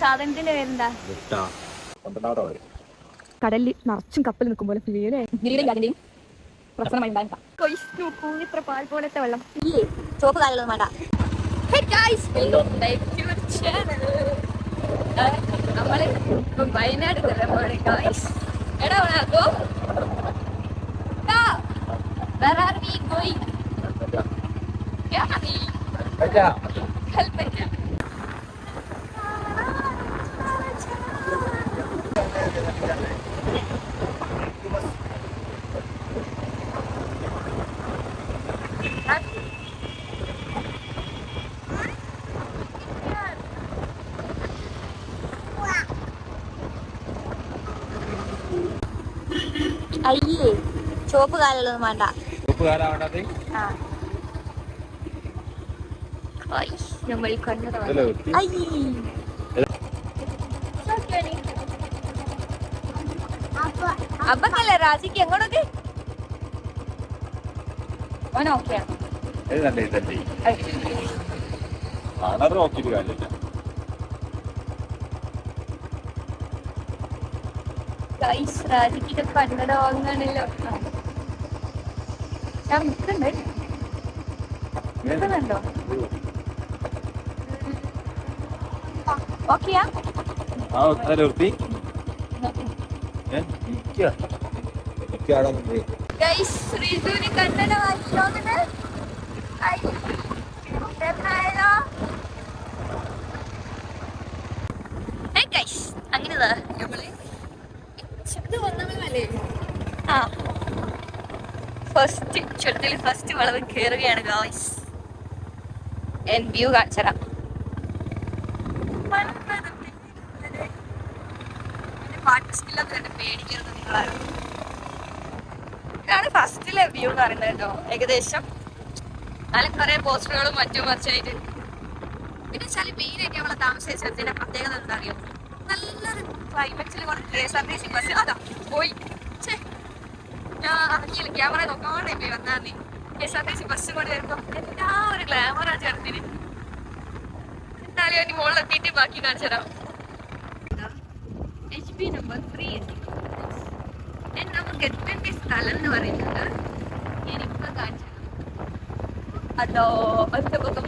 സാധനത്തിന്റെ പേരെന്താ? കടലിൽ നിറച്ചും കപ്പൽ നിൽക്കും പോലെ ഫീൽ ചെയ്യേ. പ്രശ്നമായി ഇത്ര പാൽ പോലത്തെ വെള്ളം ചോപ്പ് കാലുള്ളത് വേണ്ട. നമ്മള് വയനാട് എടാ where are we going? അയ്യേ ചോപ്പ് കാലുള്ളത് വേണ്ട. നമ്മൾ അപ്പക്കല്ലേ രാജിക്ക് എങ്ങോട്ടൊക്കെ രാജിക്ക് കന്നഡ വാങ്ങാനല്ലോ. ഞാൻ നിൽക്കുന്നുണ്ടോ? ഓക്കെയാ? ശ്രീധുവിന് കന്നഡ വാങ്ങിക്കോങ്ങനെ അങ്ങനെതാ നമ്മള് ആ ഫസ്റ്റ് വളവ് കയറുകയാണ് ഗായ്സ്. വ്യൂ കാണിച്ചരാം. പേടിക്കരുത് നിങ്ങളാരും. ഇതാണ് ഫസ്റ്റിലെ വ്യൂ എന്ന് പറയുന്നത് കേട്ടോ. ഏകദേശം നല്ല കുറെ പോസ്റ്ററുകളും മറ്റും മറിച്ചായിട്ട്. പിന്നെ വെച്ചാൽ മെയിനായിട്ട് നമ്മളെ താമസിച്ചതിന്റെ പ്രത്യേകത എന്താ അറിയോ? നല്ലൊരു ക്ലൈമറ്റിൽ KSRTC ബസ് അതാ പോയി. ഞാൻ അറിയില്ല, ക്യാമറ നോക്കാണ്ടേ പോയി വന്നാൽ നീ KSRTC ബസ് കൊണ്ട് വരുമ്പോ എല്ലാ ഒരു ഗ്ലാമറാ ചേർത്തിന്. എന്നാലും അതിന് മുകളിലെത്തിയിട്ട് ബാക്കി കാണിച്ചു തരാം. HB നമ്പർ 3 നമുക്ക് എത്തേണ്ട സ്ഥലം എന്ന് പറയുന്നത് ഞാനിപ്പോ കാണിച്ചു. അതോ ഒറ്റ പക്കം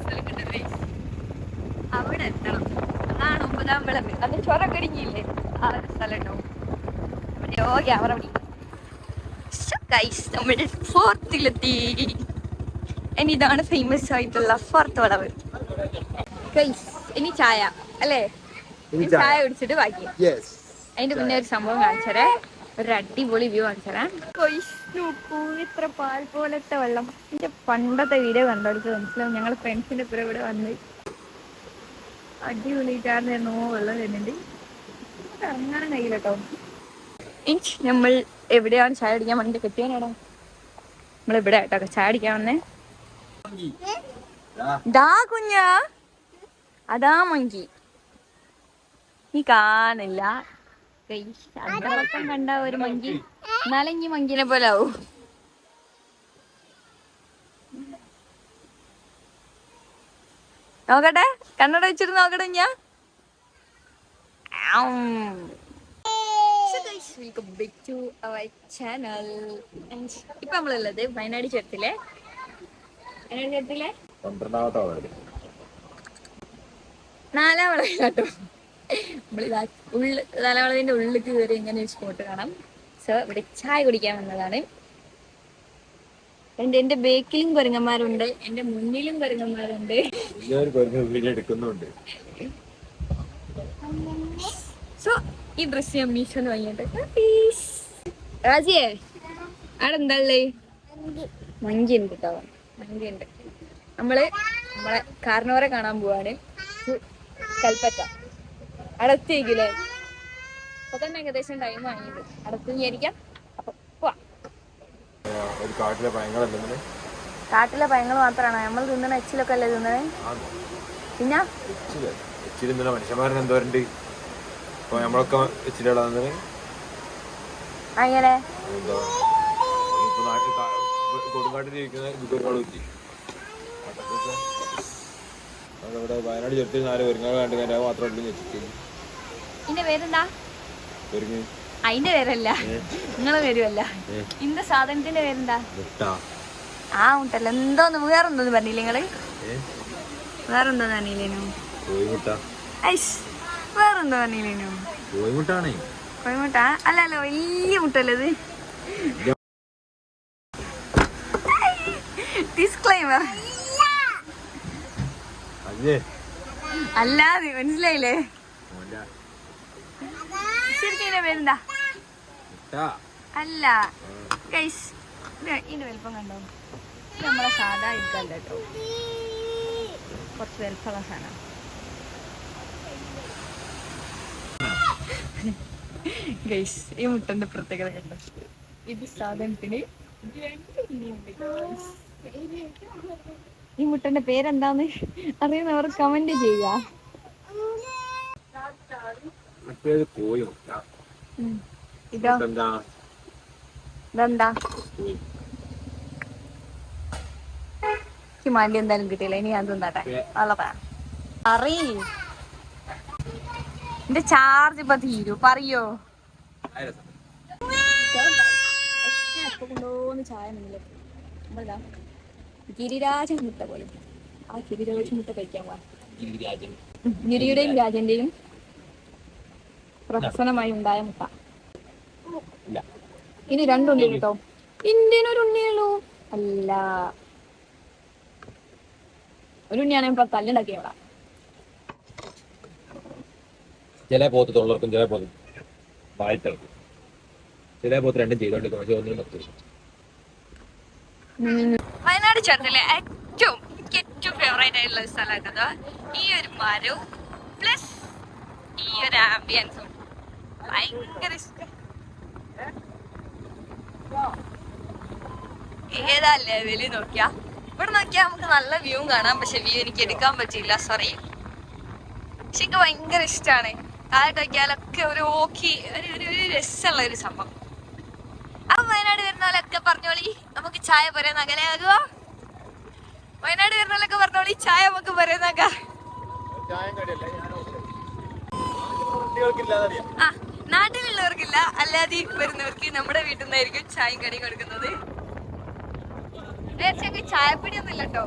സ്ഥലം കിട്ടുന്നത് അവിടെ എത്തണം. അതാണ് 9ാം വിളവ്. അത് ചൊറക്കടിഞ്ഞില്ലേ ആ ഒരു സ്ഥലം ഉണ്ടാവും. ക്യാമറ നമ്മൾ 4ലെത്തി. ഇനി ഇതാണ് ഫേമസ് ആയിട്ടുള്ള 4th വളവ്. ഇനി ചായ അല്ലേ? ചായ കുടിച്ചിട്ട് ബാക്കി. അതിന്റെ മുന്നേ ഒരു സംഭവം കാണിച്ചരേ. ഒരു അടിപൊളി വ്യൂ കാണിച്ചരാ. ഇത്ര പാൽ പോലത്തെ വെള്ളം. എന്റെ പണ്ടത്തെ വീഡിയോ കണ്ടെടുത്ത് മനസ്സിലാവും. ഞങ്ങൾ ഫ്രണ്ട്സിന്റെ പുറം ഇവിടെ വന്ന് അടിപൊളിക്കാരനോ വെള്ളം വരുന്നുണ്ട്. അങ്ങനെ കഴിയില്ല കേട്ടോ. നമ്മൾ എവിടെയാണ് ചായ അടിക്കാൻ വേണ്ടി കെട്ടിയാനാടാ? നമ്മളിവിടെ ആയിട്ടോ ചായ അടിക്കാൻ വന്നേ. ദാ കുഞ്ഞാ, അതാ മങ്കി. നീ കാണില്ല. അന്തളക്കം കണ്ട ഒരു മങ്കി എന്നാലും ഈ മങ്കിനെ പോലെ ആവും. നോക്കട്ടെ, കണ്ണട വെച്ചിട്ട് നോക്കട്ടെ. ഞാൻ ഇപ്പൊ നമ്മളുള്ളത് വയനാട് ചുരത്തിലെ 4ാം വളവിലാട്ടോ. തലവളവിന്റെ ഉള്ളിലേക്ക് കയറി ഇങ്ങനെ ഒരു സ്പോട്ട് കാണാം. സോ ഇവിടെ ചായ കുടിക്കാൻ വന്നതാണ്. എന്റെ ബേക്കിലും കുരങ്ങന്മാരുണ്ട്, എന്റെ മുന്നിലും കുരങ്ങന്മാരുണ്ട്. സോ ഈ ഡ്രസ് ഞാൻ മീഷോന്ന് വാങ്ങിയിട്ട്. രാജിയേ അവിടെ എന്താള്ളേ? മങ്കി ഉണ്ട് കേട്ടോ, മങ്കി ഉണ്ട്. നമ്മളെ കാർണോറെ കാണാൻ പോവാണ്. കൽപ്പറ്റ അടത്തേക്കില്ലേ? അപ്പൊ തന്നെ ഏകദേശം ടൈം ആയിട്ട് അടത്ത് വിചാരിക്കാം. അപ്പൊ കാട്ടിലെ പയങ്ങൾ മാത്രാണ് നമ്മൾ തിന്നണ. എച്ചിലൊക്കെ അല്ലേ തിന്നണേ? പിന്നെ മനുഷ്യന്മാരെന്തോരുണ്ട് അങ്ങനെ വയനാട് ചെറുത്തിൽ 4 ഒരുങ്ങാൻ കണ്ടു മാത്രം ഇതിന്റെ പേരെന്താ? അതിന്റെ പേരല്ല, നിങ്ങള് വരുമല്ല. ഇന്റെ സാധനത്തിന്റെ പേരെന്താ? ആ മുട്ടല്ല, എന്തോന്ന് വേറെന്തോന്ന് പറഞ്ഞില്ലേ നിങ്ങള്? വേറെന്തോന്ന് പറഞ്ഞില്ലേനു? വേറെന്തോ പറഞ്ഞില്ലേനു? കോഴിമുട്ട അല്ല അല്ല, വലിയ മുട്ടല്ലത്. ഡിസ്ക്ലൈമർ അല്ലാതെ മനസ്സിലായില്ലേ? ശരിക്കും ഇതിന്റെ പേരെന്താ? അല്ല ഗൈസ്, ഇതിന്റെ വലിപ്പം കണ്ടോ? ഇത് നമ്മളെ സാധാ ഇരിക്കല്ല കേട്ടോ, കുറച്ച് വലിപ്പമുള്ള സാധനം. ഗൈസ്, ഈ മുട്ടന്റെ പ്രത്യേകത കണ്ടോ? ഇത് സാധനത്തിന് 2 ഇനിയുണ്ട്. ഈ മുട്ടന്റെ പേരെന്താന്ന് അറിയുന്നവർ കമന്റ് ചെയ്യുക. ഇതോ ഇതെന്താ? മാണ്ടി എന്തായാലും കിട്ടിയില്ല, ഇനി ഞാൻ തിന്നട്ടെ. നല്ലതാ. അറി എന്റെ ചാർജ് ഇപ്പൊ തീരൂ, പറയോ? കൊണ്ടോന്ന് ചായ ഗിരിരാജൻ മുട്ട പോലെ. ആ ഗിരിരാജ മുട്ട കഴിക്കാൻ പോവാ. ഗിരിയുടെയും രാജന്റെയും പ്രഹസനമായി ഉണ്ടായ മുട്ട. ഇനി 2 ഉണ്ണി കേട്ടോ. ഇന്ത്യൻ ഒരു ഉണ്ണിയുള്ളൂ. അല്ല, ഒരു ഉണ്ണിയാണ് ഇപ്പൊ തല്ലുണ്ടാക്കിയവിടെ. ചില പോത്ത് തൊള്ളർക്കും, ചില പോത്ത് വായിട്ടിറക്കും, ചില പോത്ത് രണ്ടും ചെയ്തോണ്ടിരിക്കും. പക്ഷെ ഒന്നും നിർത്തി. വയനാട് ചുരത്തിലെ ഏറ്റവും ഫേവറേറ്റ് ആയിട്ടുള്ള ഒരു സ്ഥലമാണത്. ഈ ഒരു മരവും പ്ലസ് ഈ ഒരു ആംബിയൻസും ഭയങ്കര ഇഷ്ടം. ഏതാ ലെവലിൽ നോക്കിയാ, ഇവിടെ നോക്കിയാൽ നമുക്ക് നല്ല വ്യൂ കാണാം. പക്ഷെ വ്യൂ എനിക്ക് എടുക്കാൻ പറ്റില്ല, സോറി. പക്ഷെ എനിക്ക് ഭയങ്കര ഇഷ്ടമാണ്. താഴെ നോക്കിയാലൊക്കെ ഒരു രസമുള്ള ഒരു സംഭവം. അപ്പൊ വയനാട് വരുന്നവരൊക്കെ പറഞ്ഞോളി, നമുക്ക് ചായ പോരെ നഗലയാകുക. വയനാട് വരുന്നവരൊക്കെ പറഞ്ഞോളി, ചായ നമുക്ക് പോരെ നഗ. ആ, നാട്ടിലുള്ളവർക്കില്ല, അല്ലാതെ വരുന്നവർക്ക് നമ്മുടെ വീട്ടിൽ നിന്നായിരിക്കും ചായയും കടിയും കൊടുക്കുന്നത്. ഞങ്ങൾക്ക് ചായപ്പൊടിയൊന്നും ഇല്ല കേട്ടോ.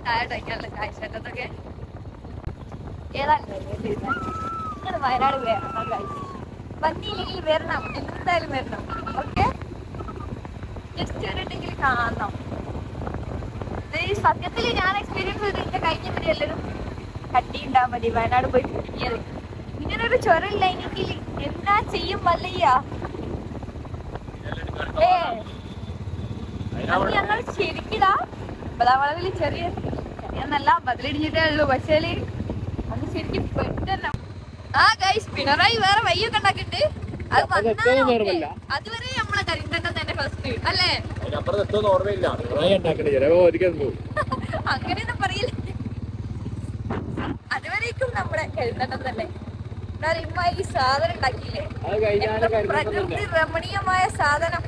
ചായ കഴിക്കാനുള്ള കാഴ്ചതൊക്കെ ഏതാണ്ട് വയനാട് വരണം. വന്നില്ലെങ്കിൽ വരണം, എന്തായാലും വരണം. ഓക്കെ, ജസ്റ്റ് ഒരിട്ടെങ്കിലും കാണണം. ഈ സത്യത്തിൽ ഞാൻ എക്സ്പീരിയൻസ് ചെയ്തിട്ട് കഴിഞ്ഞ എല്ലാവരും കട്ടി ഉണ്ടാകാൻ മതി വയനാട് പോയി കിട്ടിയത്. ഇങ്ങനൊരു ചുരമില്ല എങ്കിൽ എന്നാ ചെയ്യും വല്ലയ്യ. ഞങ്ങൾ ശരിക്കിടാ ബദാവളവിൽ ചെറിയ എന്നല്ല ബദലിടിഞ്ഞിട്ടേ ഉള്ളൂ. പക്ഷേ അത് ശരിക്കും പെട്ടെന്ന്. ആ ഗൈസ്, പിണറായി വേറെ വയ്യൊക്കെ ഉണ്ടാക്കിട്ട് അത് അതുവരെ നമ്മളെ കരിന്തണ്ടം തന്നെ ഫസ്റ്റ് അല്ലേ? അങ്ങനെയൊന്നും പറയില്ല, അതുവരേക്കും നമ്മുടെ കരിന്തണ്ടം തന്നെ. ഈ സാധനം ഉണ്ടാക്കിയില്ലേ, പ്രകൃതി രമണീയമായ സാധനം.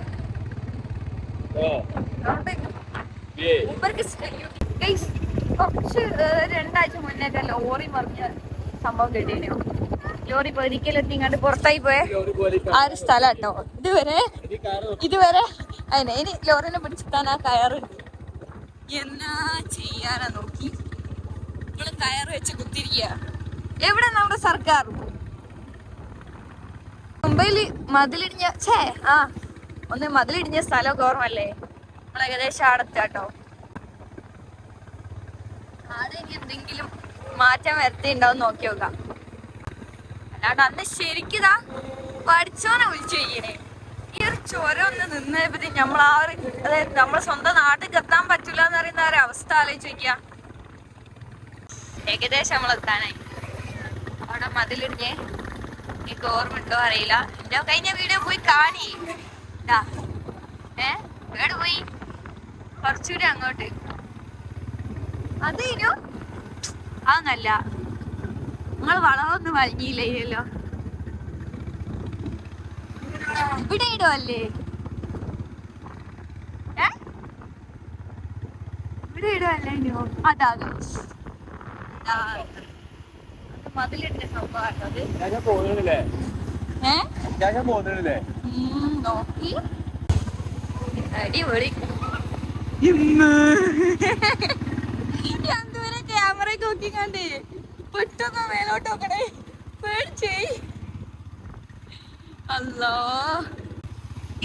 കുറച്ച് 2 ആഴ്ച മുന്നേ ലോറി മറിഞ്ഞ സംഭവം കേട്ടീനോ? ലോറി ഒരിക്കലെത്തിങ്ങാണ്ട് പുറത്തായി പോയ ആ ഒരു സ്ഥലം കേട്ടോ. ഇതുവരെ അതിനെ ഇനി ലോറിനെ പിടിച്ചിട്ടാണ് ആ കയറ്. എന്നാ ചെയ്യാനാ നോക്കി നിങ്ങള് കയറ് വെച്ച് കുത്തിരിക്കുക. എവിടെ നമ്മുടെ സർക്കാർ? മുംബൈയില് മതിലിടിഞ്ഞ മതിലിടിഞ്ഞ സ്ഥലമൊക്കെ ഓർമ്മല്ലേ? നമ്മൾ ഏകദേശം ആടെത്താട്ടോ. ആടെ ഇനി എന്തെങ്കിലും മാറ്റം വരുത്തിണ്ടാവും, നോക്കി നോക്കാം. അല്ലാണ്ട് അന്ന് ശരിക്കിതാ പഠിച്ചോനെ വിളിച്ചു ചെയ്യണേ. ഈ ഒരു ചുരം ഒന്ന് നിന്നപ്പറ്റി നമ്മൾ അതായത് നമ്മളെ സ്വന്തം നാട്ടിൽ എത്താൻ പറ്റൂല എന്ന് പറയുന്ന ഒരു അവസ്ഥ ആലോചിച്ച് നോക്കിയാ. ഏകദേശം നമ്മൾ എത്താനായി. അവിടെ മതിലിടിഞ്ഞേ, എനിക്ക് ഓർമ്മ ഉണ്ടോ അറിയില്ല. ഞാൻ കഴിഞ്ഞ വീഡിയോ പോയി കാണി. എവിടെ പോയി? കുറച്ചുകൂടി അങ്ങോട്ട്. അതേനു അതൊന്നല്ല, നിങ്ങൾ വളമൊന്നും വലിഞ്ഞില്ലല്ലോ. ഇവിടെ ഇടുവല്ലേ? ഇടുവല്ലോ അതാ മതിലിന്റെ സംഭവം നോക്കി അടിപൊളി എന്തോരം ക്യാമറ നോക്കിക്കണ്ടേ പെട്ടെന്ന് മേലോട്ട് നോക്കണേ പേടിച്ചേ അല്ലോ.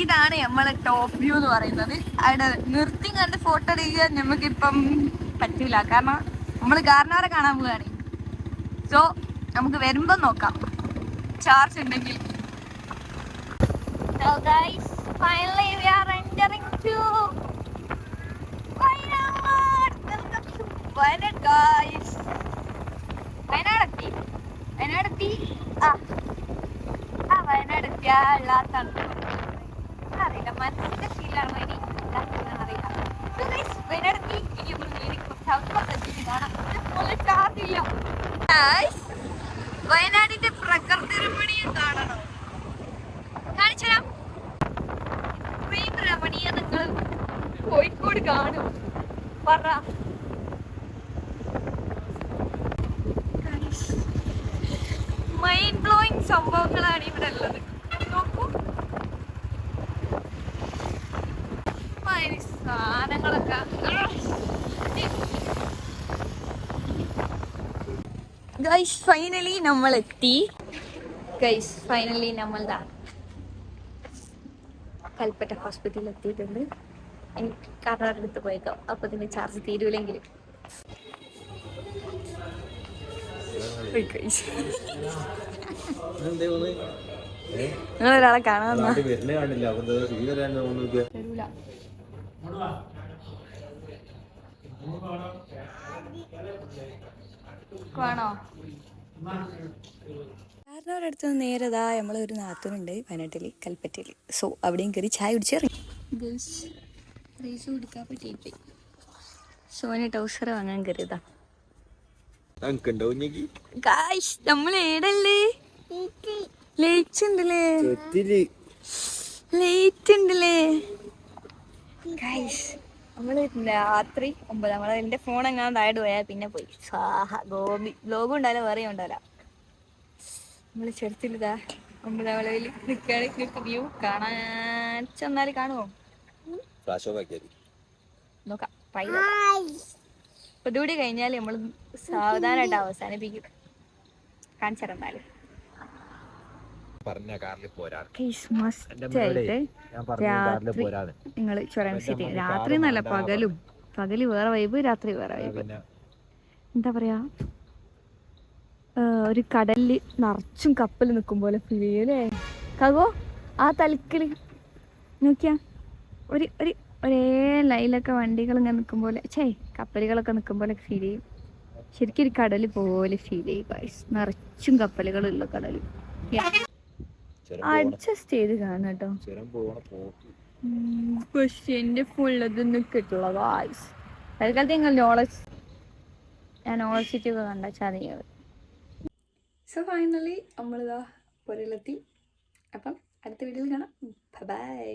ഇതാണ് നമ്മളെ ടോപ്പ് വ്യൂ എന്ന് പറയുന്നത്. അവിടെ നിർത്തി കണ്ട് ഫോട്ടോ എടുക്കാൻ നമുക്കിപ്പം പറ്റൂല, കാരണം നമ്മൾ ഗാർനാറെ കാണാൻ പോവുകയാണ്. സോ നമുക്ക് വരുമ്പം നോക്കാം ചാർജ് ഉണ്ടെങ്കിൽ. So guys, finally we are entering to Wayanad. Welcome to Wayanad guys. വയനാടെത്തി Wayanad എത്തിയാളാത്താണ് അറിയില്ല, മനസ്സിന്റെ ഫീലാണ് ഇനി അറിയില്ല. വയനാടെത്തി ഇനി ചാർജില്ല. വയനാടിന്റെ പ്രകൃതി രമണീയം കാണണം, കാണിച്ചുതരാം. ഇത്രയും രമണീയ നിങ്ങൾ കോഴിക്കോട് കാണും പറ. മൈൻഡ് ബ്ലോയിങ് സംഭവങ്ങളാണ് ഇവിടെ ഉള്ളത്. നോക്കൂ, സാധനങ്ങളൊക്കെ. ഗൈസ് ഫൈനലി നമ്മൾ എത്തി. ഗൈസ് ഫൈനലി നമ്മൾ കൽപ്പറ്റ ഹോസ്പിറ്റലിൽ എത്തിയിട്ടുണ്ട്. എനിക്ക് കാറിനോട് എടുത്ത് പോയേക്കാം, അപ്പൊ ഇതിന്റെ ചാർജ് തീരൂലെങ്കിൽ. നിങ്ങളൊരാളെ കാണാൻ വേണോ? കാറിനോട് അടുത്ത് നേരതാ നമ്മളൊരു നാത്തൂനുണ്ട് വയനാട്ടില് കൽപ്പറ്റയില്. സോ അവിടെയും കയറി ചായ കുടിച്ചിറങ്ങി. റൈസ് കൊടുക്കാൻ പറ്റിയിട്ട് സോന് ടൗസർ വാങ്ങാൻ കയറിയതാ. നമ്മൾ ഏടല്ലേ? ലേറ്റ് ഉണ്ടല്ലേ? നമ്മള് രാത്രി 9. നമ്മള് എന്റെ ഫോൺ എങ്ങനെ താഴെ പോയാൽ പിന്നെ പോയി സാഹ ഗോപി ബ്ലോഗും ഉണ്ടാവില്ല, വേറെ ഉണ്ടാവില്ല. നമ്മള് ചെറുത്തിലിതാ 9 വളവിൽ നിൽക്കുകയാണെങ്കിൽ വ്യൂ കാണാൻ ചെന്നാല് കാണുമോ നോക്കാം. ഇതുകൂടി കഴിഞ്ഞാൽ നമ്മൾ സാവധാനമായിട്ട് അവസാനിപ്പിക്കും. കാണിച്ചിറന്നാല് നിങ്ങൾ ചുരം വിസിറ്റ് ചെയ്യും. രാത്രി എന്നല്ല, പകല് വേറെ വൈബ്, രാത്രി വേറെ വൈബ്. എന്താ പറയാ, ഒരു കടലില് നിറച്ചും കപ്പൽ നിൽക്കും പോലെ ഫീൽ ചെയ്യൂലേ കഗോ. ആ തലക്കില് നോക്കിയാ ഒരേ ലൈലൊക്കെ വണ്ടികൾ ഇങ്ങനെ നിൽക്കും പോലെ, കപ്പലുകളൊക്കെ നിൽക്കും പോലെ ഫീൽ ചെയ്യും. ശരിക്കും ഒരു കടല് പോലെ ഫീൽ ചെയ്യും. നിറച്ചും കപ്പലുകളുള്ള കടല്. അഡ്ജസ്റ്റ് ചെയ്ത് കാണാം കേട്ടോ. പക്ഷെ എന്റെ ഫുള്ളതൊന്നും കിട്ടില്ല ഗായ്സ്. തൽക്കാലത്ത് നിങ്ങൾ നോളജ് സിറ്റി ഒക്കെ കണ്ടാൽ മതി. സോ ഫൈനലി നമ്മളിതാ പുരയിലെത്തി. അപ്പം അടുത്ത വീഡിയോയിൽ കാണാം. ബൈ.